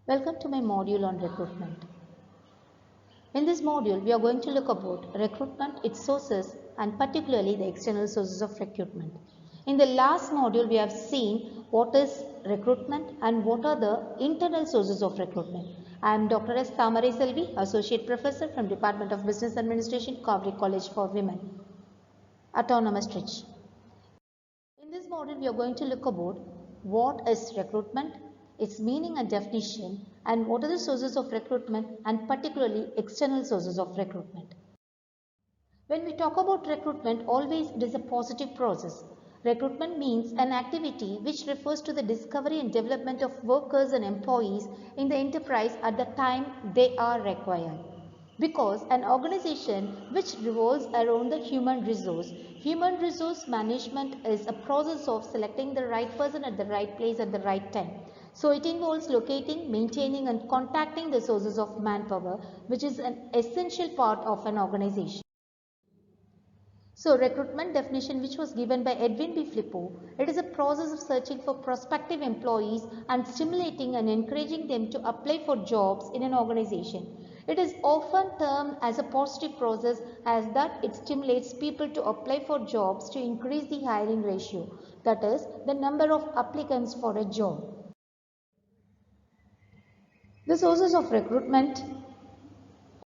Welcome to my module on recruitment. In this module, we are going to look about recruitment, its sources, and particularly the external sources of recruitment. In the last module, we have seen what is recruitment and what are the internal sources of recruitment. I am Dr. Thamarai Selvi, Associate Professor from Department of Business Administration, Kaveri College for Women, Autonomous Trichy. In this module, we are going to look about what is recruitment, its meaning and definition, and what are the sources of recruitment and particularly external sources of recruitment. When we talk about recruitment, always it is a positive process. Recruitment means an activity which refers to the discovery and development of workers and employees in the enterprise at the time they are required. Because an organization which revolves around the human resource management is a process of selecting the right person at the right place at the right time. So it involves locating, maintaining and contacting the sources of manpower, which is an essential part of an organization. So recruitment definition, which was given by Edwin B. Flippo, it is a process of searching for prospective employees and stimulating and encouraging them to apply for jobs in an organization. It is often termed as a positive process as that it stimulates people to apply for jobs to increase the hiring ratio, that is the number of applicants for a job. The sources of recruitment.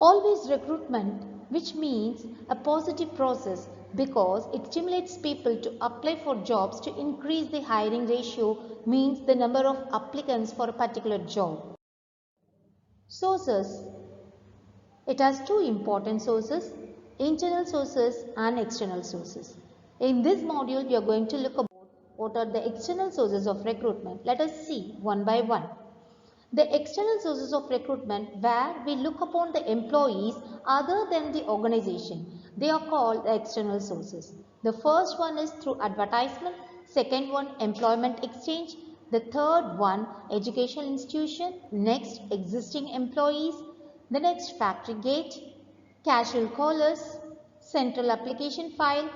Always recruitment, which means a positive process because it stimulates people to apply for jobs to increase the hiring ratio, means the number of applicants for a particular job. Sources. It has two important sources, internal sources and external sources. In this module, we are going to look about what are the external sources of recruitment. Let us see one by one. The external sources of recruitment, where we look upon the employees other than the organization, they are called the external sources. The first one is through advertisement, second one employment exchange, the third one educational institution, next existing employees, the next factory gate, casual callers, central application file,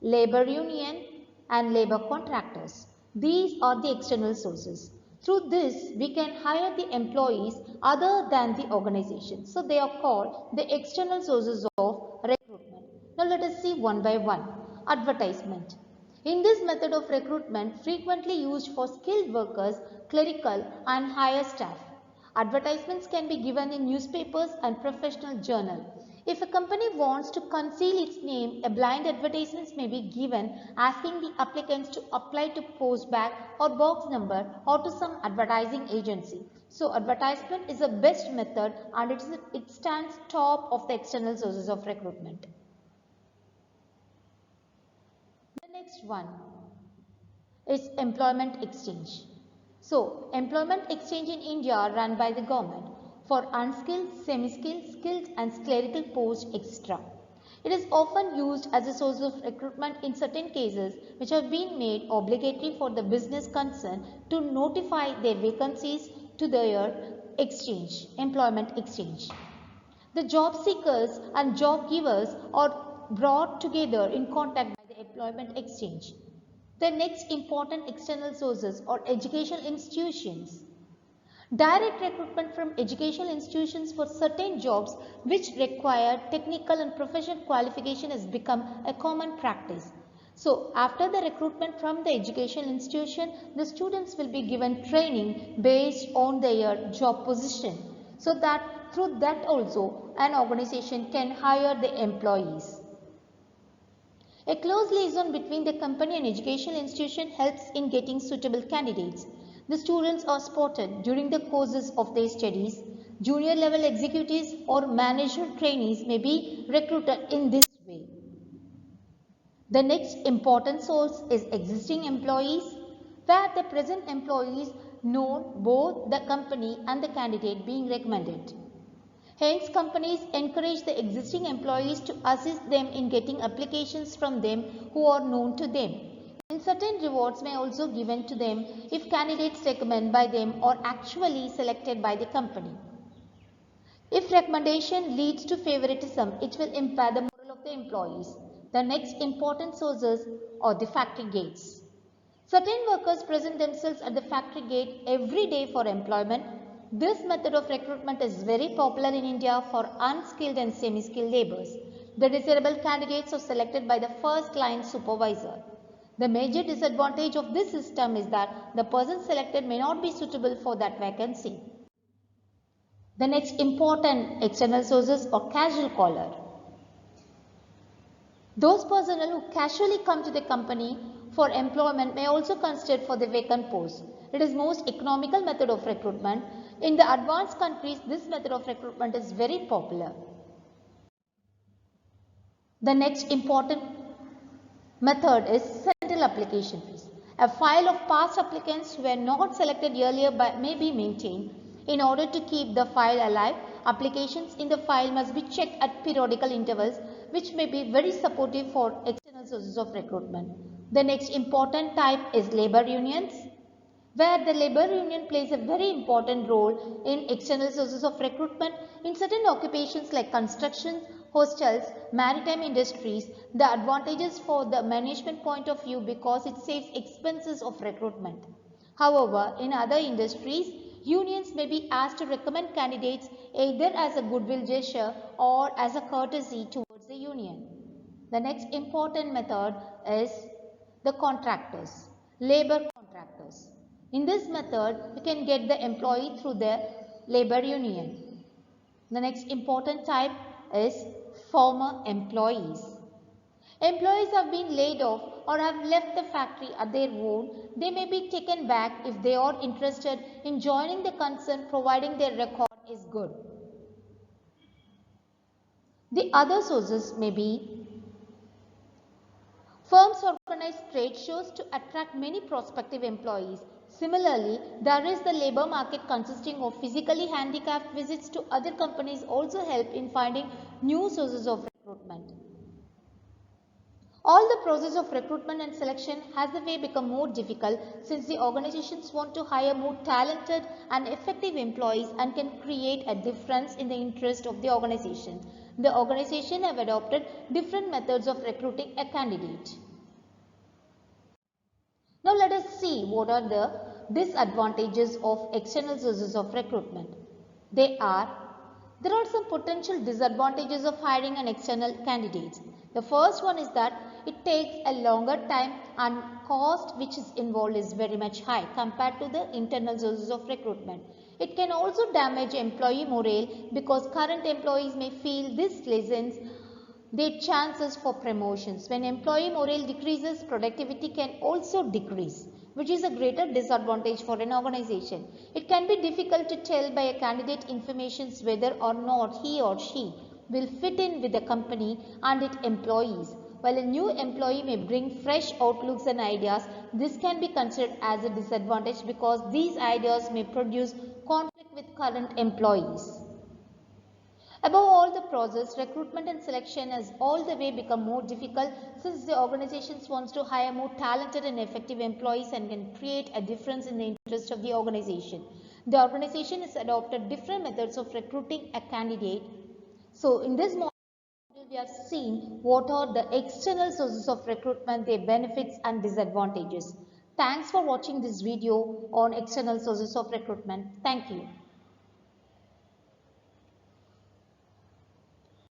labor union and labor contractors. These are the external sources. Through this, we can hire the employees other than the organization. So they are called the external sources of recruitment. Now let us see one by one. Advertisement. In this method of recruitment, frequently used for skilled workers, clerical and higher staff. Advertisements can be given in newspapers and professional journals. If a company wants to conceal its name, a blind advertisement may be given asking the applicants to apply to post bag or box number or to some advertising agency. So advertisement is the best method and it stands top of the external sources of recruitment. The next one is employment exchange. So, employment exchange in India are run by the government for unskilled, semi-skilled, skilled and clerical posts etc. It is often used as a source of recruitment in certain cases which have been made obligatory for the business concerned to notify their vacancies to their exchange, employment exchange. The job seekers and job givers are brought together in contact by the employment exchange. The next important external sources are educational institutions. Direct recruitment from educational institutions for certain jobs which require technical and professional qualification has become a common practice. So, after the recruitment from the educational institution, the students will be given training based on their job position, so that through that also an organization can hire the employees. A close liaison between the company and educational institution helps in getting suitable candidates. The students are spotted during the courses of their studies. Junior level executives or management trainees may be recruited in this way. The next important source is existing employees, where the present employees know both the company and the candidate being recommended. Hence, companies encourage the existing employees to assist them in getting applications from them who are known to them. And certain rewards may also be given to them if candidates recommended by them are actually selected by the company. If recommendation leads to favoritism, it will impair the morale of the employees. The next important sources are the factory gates. Certain workers present themselves at the factory gate every day for employment. This method of recruitment is very popular in India for unskilled and semi-skilled laborers. The desirable candidates are selected by the first line supervisor. The major disadvantage of this system is that the person selected may not be suitable for that vacancy. The next important external sources are casual caller. Those personnel who casually come to the company for employment may also considered for the vacant post. It is most economical method of recruitment. In the advanced countries, this method of recruitment is very popular. The next important method is central application fees. A file of past applicants who were not selected earlier may be maintained. In order to keep the file alive, applications in the file must be checked at periodical intervals, which may be very supportive for external sources of recruitment. The next important type is labor unions, where the labor union plays a very important role in external sources of recruitment. In certain occupations like construction, hostels, maritime industries, the advantages for the management point of view because it saves expenses of recruitment. However, in other industries, unions may be asked to recommend candidates either as a goodwill gesture or as a courtesy towards the union. The next important method is the contractors, labor contractors. In this method, you can get the employee through the labor union. The next important type is former employees. Employees have been laid off or have left the factory at their own. They may be taken back if they are interested in joining the concern providing their record is good. The other sources may be firms organize trade shows to attract many prospective employees. Similarly, there is the labor market consisting of physically handicapped visits to other companies also help in finding new sources of recruitment. All the process of recruitment and selection has the way become more difficult since the organizations want to hire more talented and effective employees and can create a difference in the interest of the organization. The organization have adopted different methods of recruiting a candidate. Now let us see what are the disadvantages of external sources of recruitment. There are some potential disadvantages of hiring an external candidate. The first one is that it takes a longer time and cost which is involved is very much high compared to the internal sources of recruitment. It can also damage employee morale because current employees may feel this lessens their chances for promotions. When employee morale decreases, productivity can also decrease, which is a greater disadvantage for an organization. It can be difficult to tell by a candidate information whether or not he or she will fit in with the company and its employees. While a new employee may bring fresh outlooks and ideas, this can be considered as a disadvantage because these ideas may produce conflict with current employees. Above all the process, recruitment and selection has all the way become more difficult since the organizations wants to hire more talented and effective employees and can create a difference in the interest of the organization. The organization has adopted different methods of recruiting a candidate. So in this model, we have seen what are the external sources of recruitment, their benefits and disadvantages. Thanks for watching this video on external sources of recruitment. Thank you.